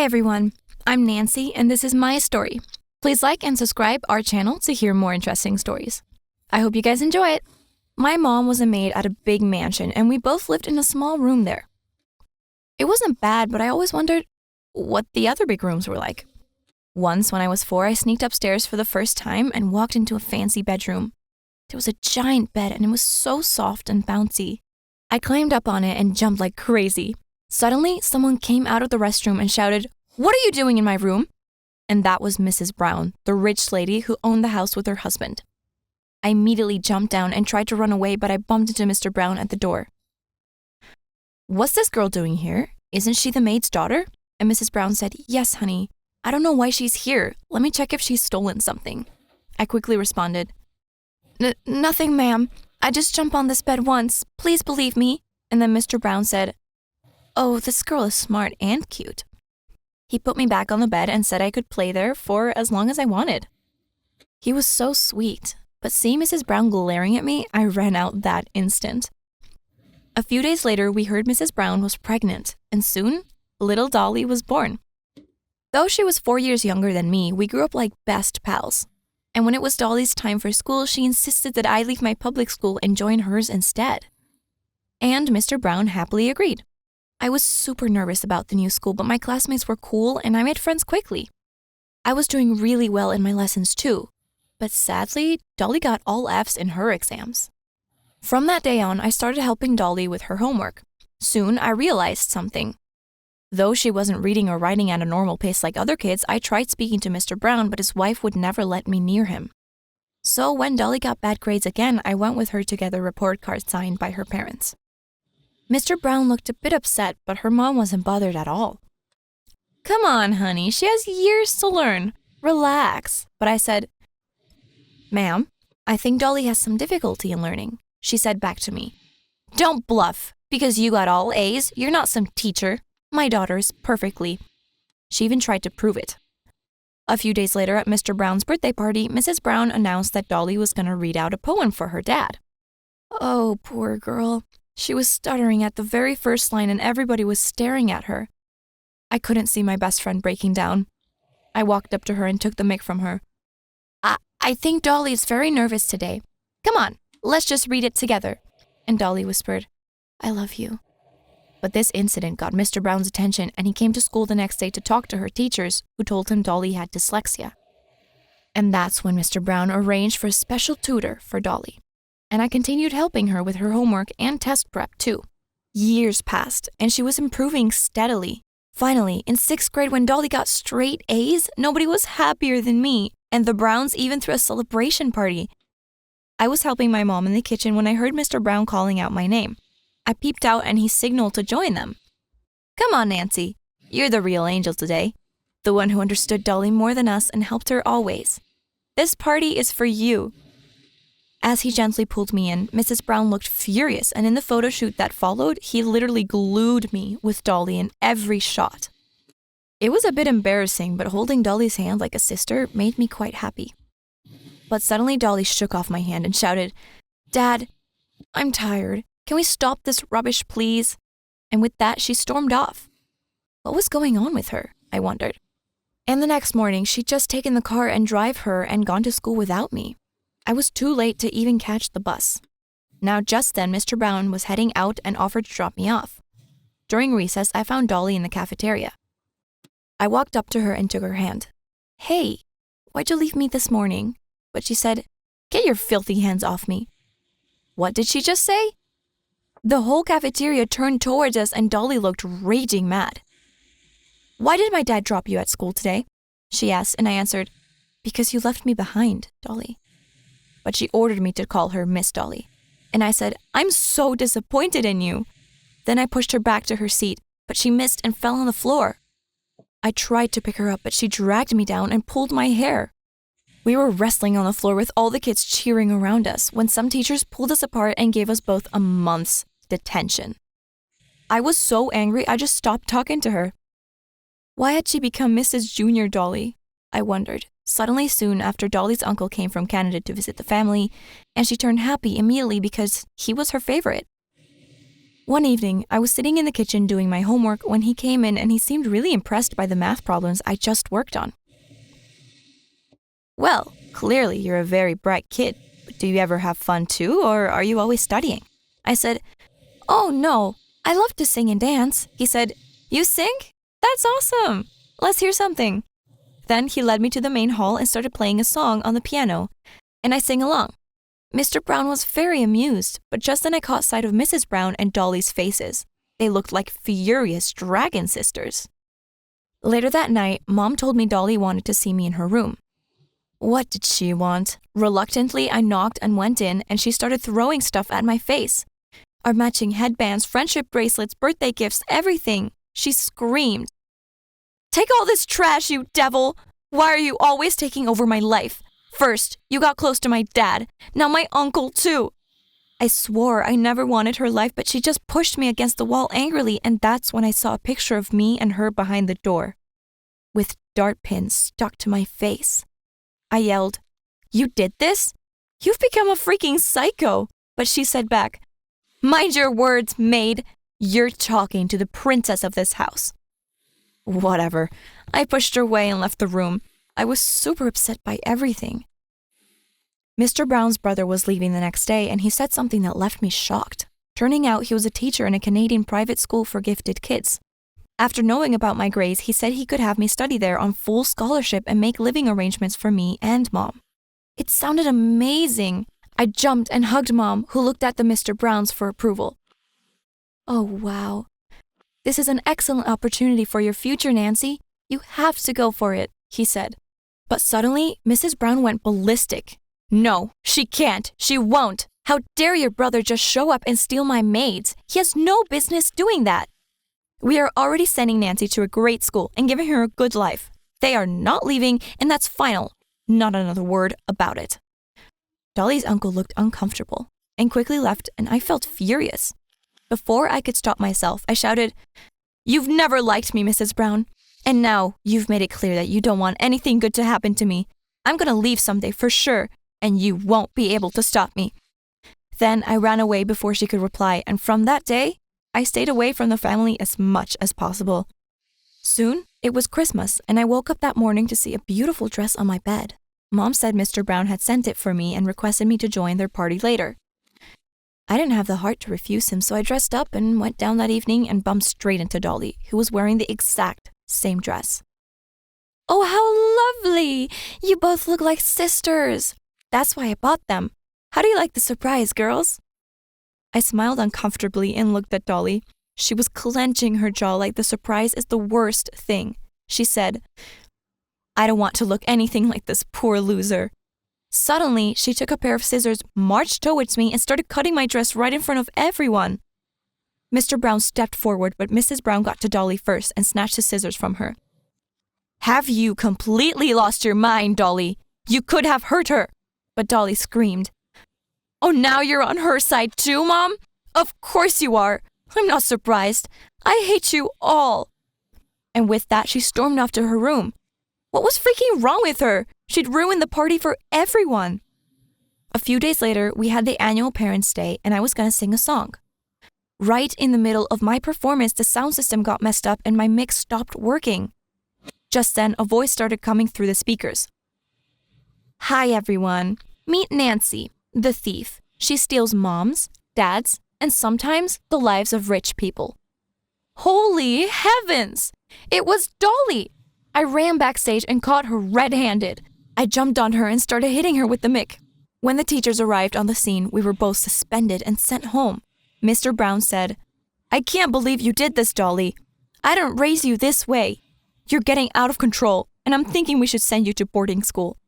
Hi everyone, I'm Nancy and this is my story. Please like and subscribe our channel to hear more interesting stories. I hope you guys enjoy it. My mom was a maid at a big mansion and we both lived in a small room there. It wasn't bad, but I always wondered what the other big rooms were like. Once when I was 4, I sneaked upstairs for the first time and walked into a fancy bedroom. There was a giant bed and it was so soft and bouncy. I climbed up on it and jumped like crazy. Suddenly, someone came out of the restroom and shouted, "What are you doing in my room?" And that was Mrs. Brown, the rich lady who owned the house with her husband. I immediately jumped down and tried to run away, but I bumped into Mr. Brown at the door. "What's this girl doing here? Isn't she the maid's daughter?" And Mrs. Brown said, "Yes, honey. I don't know why she's here. Let me check if she's stolen something." I quickly responded, Nothing, ma'am. I just jumped on this bed once. Please believe me." And then Mr. Brown said, "Oh, this girl is smart and cute." He put me back on the bed and said I could play there for as long as I wanted. He was so sweet, but seeing Mrs. Brown glaring at me, I ran out that instant. A few days later, we heard Mrs. Brown was pregnant, and soon, little Dolly was born. Though she was 4 years younger than me, we grew up like best pals. And when it was Dolly's time for school, she insisted that I leave my public school and join hers instead. And Mr. Brown happily agreed. I was super nervous about the new school, but my classmates were cool and I made friends quickly. I was doing really well in my lessons too, but sadly, Dolly got all Fs in her exams. From that day on, I started helping Dolly with her homework. Soon, I realized something. Though she wasn't reading or writing at a normal pace like other kids, I tried speaking to Mr. Brown, but his wife would never let me near him. So when Dolly got bad grades again, I went with her to get a report card signed by her parents. Mr. Brown looked a bit upset, but her mom wasn't bothered at all. "Come on, honey, she has years to learn. Relax." But I said, "Ma'am, I think Dolly has some difficulty in learning." She said back to me, "Don't bluff. Because you got all A's, you're not some teacher. My daughter is perfectly." She even tried to prove it. A few days later at Mr. Brown's birthday party, Mrs. Brown announced that Dolly was going to read out a poem for her dad. Oh, poor girl. She was stuttering at the very first line and everybody was staring at her. I couldn't see my best friend breaking down. I walked up to her and took the mic from her. I think Dolly is very nervous today. Come on, let's just read it together." And Dolly whispered, "I love you." But this incident got Mr. Brown's attention and he came to school the next day to talk to her teachers, who told him Dolly had dyslexia. And that's when Mr. Brown arranged for a special tutor for Dolly. And I continued helping her with her homework and test prep too. Years passed and she was improving steadily. Finally, in 6th grade when Dolly got straight A's, nobody was happier than me, and the Browns even threw a celebration party. I was helping my mom in the kitchen when I heard Mr. Brown calling out my name. I peeped out and he signaled to join them. "Come on, Nancy. You're the real angel today. The one who understood Dolly more than us and helped her always. This party is for you." As he gently pulled me in, Mrs. Brown looked furious, and in the photo shoot that followed, he literally glued me with Dolly in every shot. It was a bit embarrassing, but holding Dolly's hand like a sister made me quite happy. But suddenly Dolly shook off my hand and shouted, "Dad, I'm tired. Can we stop this rubbish, please?" And with that, she stormed off. What was going on with her? I wondered. And the next morning, she'd just taken the car and drive her and gone to school without me. I was too late to even catch the bus. Now, just then, Mr. Brown was heading out and offered to drop me off. During recess, I found Dolly in the cafeteria. I walked up to her and took her hand. "Hey, why'd you leave me this morning?" But she said, "Get your filthy hands off me." What did she just say? The whole cafeteria turned towards us and Dolly looked raging mad. "Why did my dad drop you at school today?" she asked, and I answered, "Because you left me behind, Dolly." But she ordered me to call her Miss Dolly. And I said, "I'm so disappointed in you." Then I pushed her back to her seat, but she missed and fell on the floor. I tried to pick her up, but she dragged me down and pulled my hair. We were wrestling on the floor with all the kids cheering around us when some teachers pulled us apart and gave us both a month's detention. I was so angry, I just stopped talking to her. Why had she become Mrs. Junior Dolly? I wondered. Suddenly, soon after, Dolly's uncle came from Canada to visit the family, and she turned happy immediately because he was her favorite. One evening, I was sitting in the kitchen doing my homework when he came in and he seemed really impressed by the math problems I just worked on. "Well, clearly you're a very bright kid, but do you ever have fun too, or are you always studying?" I said, "Oh no, I love to sing and dance." He said, "You sing? That's awesome. Let's hear something." Then he led me to the main hall and started playing a song on the piano, and I sang along. Mr. Brown was very amused, but just then I caught sight of Mrs. Brown and Dolly's faces. They looked like furious dragon sisters. Later that night, Mom told me Dolly wanted to see me in her room. What did she want? Reluctantly, I knocked and went in, and she started throwing stuff at my face. Our matching headbands, friendship bracelets, birthday gifts, everything. She screamed, "Take all this trash, you devil! Why are you always taking over my life? First, you got close to my dad. Now my uncle, too." I swore I never wanted her life, but she just pushed me against the wall angrily, and that's when I saw a picture of me and her behind the door, with dart pins stuck to my face. I yelled, "You did this? You've become a freaking psycho." But she said back, "Mind your words, maid. You're talking to the princess of this house." Whatever. I pushed her away and left the room. I was super upset by everything. Mr. Brown's brother was leaving the next day, and he said something that left me shocked. Turning out he was a teacher in a Canadian private school for gifted kids. After knowing about my grades, he said he could have me study there on full scholarship and make living arrangements for me and Mom. It sounded amazing. I jumped and hugged Mom, who looked at the Mr. Browns for approval. "Oh, wow. This is an excellent opportunity for your future, Nancy. You have to go for it," he said. But suddenly, Mrs. Brown went ballistic. "No, she can't. She won't. How dare your brother just show up and steal my maids? He has no business doing that. We are already sending Nancy to a great school and giving her a good life. They are not leaving, and that's final. Not another word about it." Dolly's uncle looked uncomfortable and quickly left, and I felt furious. Before I could stop myself, I shouted, "You've never liked me, Mrs. Brown. And now you've made it clear that you don't want anything good to happen to me. I'm gonna leave someday for sure, and you won't be able to stop me." Then I ran away before she could reply, and from that day, I stayed away from the family as much as possible. Soon, it was Christmas, and I woke up that morning to see a beautiful dress on my bed. Mom said Mr. Brown had sent it for me and requested me to join their party later. I didn't have the heart to refuse him, so I dressed up and went down that evening and bumped straight into Dolly, who was wearing the exact same dress. "Oh, how lovely! You both look like sisters. That's why I bought them. How do you like the surprise, girls?" I smiled uncomfortably and looked at Dolly. She was clenching her jaw like the surprise is the worst thing. She said, "I don't want to look anything like this poor loser." Suddenly, she took a pair of scissors, marched towards me, and started cutting my dress right in front of everyone. Mr. Brown stepped forward, but Mrs. Brown got to Dolly first and snatched the scissors from her. "Have you completely lost your mind, Dolly? You could have hurt her." But Dolly screamed, "Oh, now you're on her side too, Mom? Of course you are. I'm not surprised. I hate you all." And with that, she stormed off to her room. What was freaking wrong with her? She'd ruined the party for everyone. A few days later, we had the annual Parents' Day, and I was going to sing a song. Right in the middle of my performance, the sound system got messed up and my mix stopped working. Just then, a voice started coming through the speakers. "Hi, everyone. Meet Nancy, the thief. She steals moms, dads, and sometimes the lives of rich people." Holy heavens! It was Dolly! I ran backstage and caught her red-handed. I jumped on her and started hitting her with the mic. When the teachers arrived on the scene, we were both suspended and sent home. Mr. Brown said, "I can't believe you did this, Dolly. I didn't raise you this way. You're getting out of control, and I'm thinking we should send you to boarding school."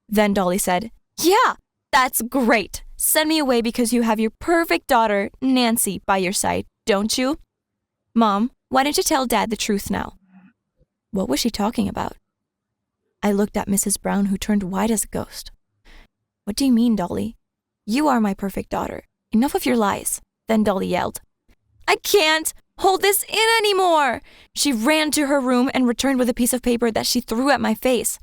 Then Dolly said, "Yeah, that's great. Send me away because you have your perfect daughter, Nancy, by your side, don't you? Mom, why don't you tell Dad the truth now?" What was she talking about? I looked at Mrs. Brown, who turned white as a ghost. "What do you mean, Dolly? You are my perfect daughter. Enough of your lies." Then Dolly yelled, "I can't hold this in anymore!" She ran to her room and returned with a piece of paper that she threw at my face.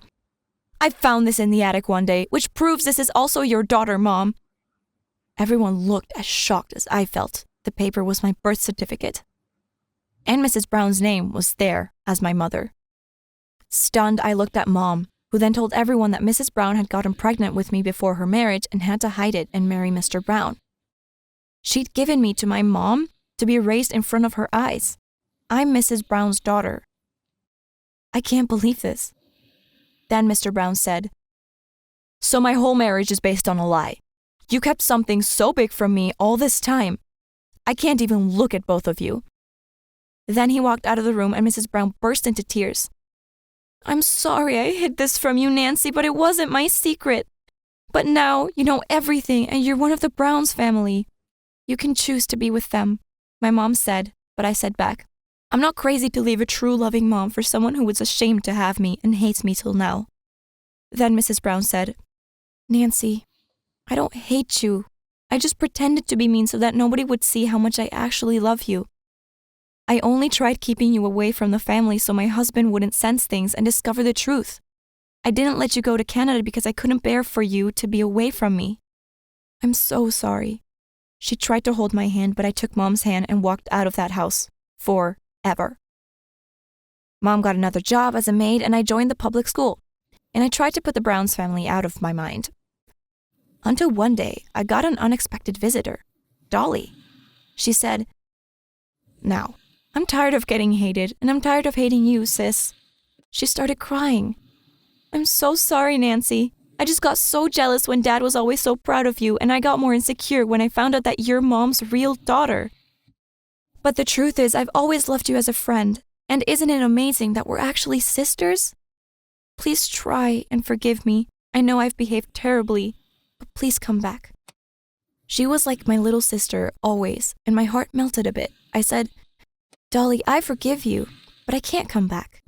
"I found this in the attic one day, which proves this is also your daughter, Mom." Everyone looked as shocked as I felt. The paper was my birth certificate. And Mrs. Brown's name was there as my mother. Stunned, I looked at Mom, who then told everyone that Mrs. Brown had gotten pregnant with me before her marriage and had to hide it and marry Mr. Brown. She'd given me to my mom to be raised in front of her eyes. I'm Mrs. Brown's daughter. I can't believe this. Then Mr. Brown said, "So my whole marriage is based on a lie. You kept something so big from me all this time. I can't even look at both of you." Then he walked out of the room and Mrs. Brown burst into tears. "I'm sorry I hid this from you, Nancy, but it wasn't my secret. But now you know everything and you're one of the Browns family. You can choose to be with them," my mom said, but I said back, "I'm not crazy to leave a true loving mom for someone who was ashamed to have me and hates me till now." Then Mrs. Brown said, "Nancy, I don't hate you. I just pretended to be mean so that nobody would see how much I actually love you. I only tried keeping you away from the family so my husband wouldn't sense things and discover the truth. I didn't let you go to Canada because I couldn't bear for you to be away from me. I'm so sorry." She tried to hold my hand, but I took Mom's hand and walked out of that house. Forever. Mom got another job as a maid and I joined the public school. And I tried to put the Browns family out of my mind. Until one day, I got an unexpected visitor, Dolly. She said, "Now, I'm tired of getting hated, and I'm tired of hating you, sis." She started crying. "I'm so sorry, Nancy. I just got so jealous when Dad was always so proud of you, and I got more insecure when I found out that you're Mom's real daughter. But the truth is, I've always loved you as a friend, and isn't it amazing that we're actually sisters? Please try and forgive me. I know I've behaved terribly, but please come back." She was like my little sister, always, and my heart melted a bit. I said, "Dolly, I forgive you, but I can't come back.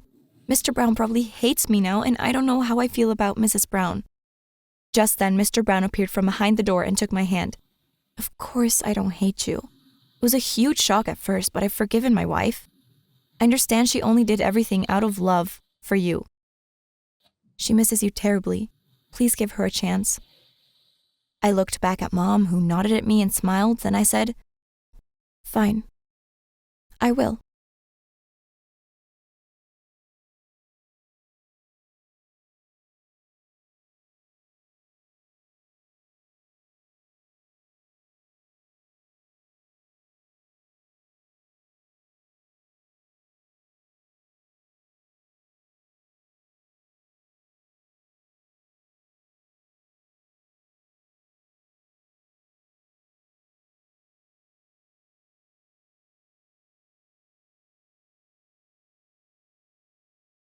Mr. Brown probably hates me now, and I don't know how I feel about Mrs. Brown." Just then, Mr. Brown appeared from behind the door and took my hand. "Of course I don't hate you. It was a huge shock at first, but I've forgiven my wife. I understand she only did everything out of love for you. She misses you terribly. Please give her a chance." I looked back at Mom, who nodded at me and smiled, then I said, "Fine. I will."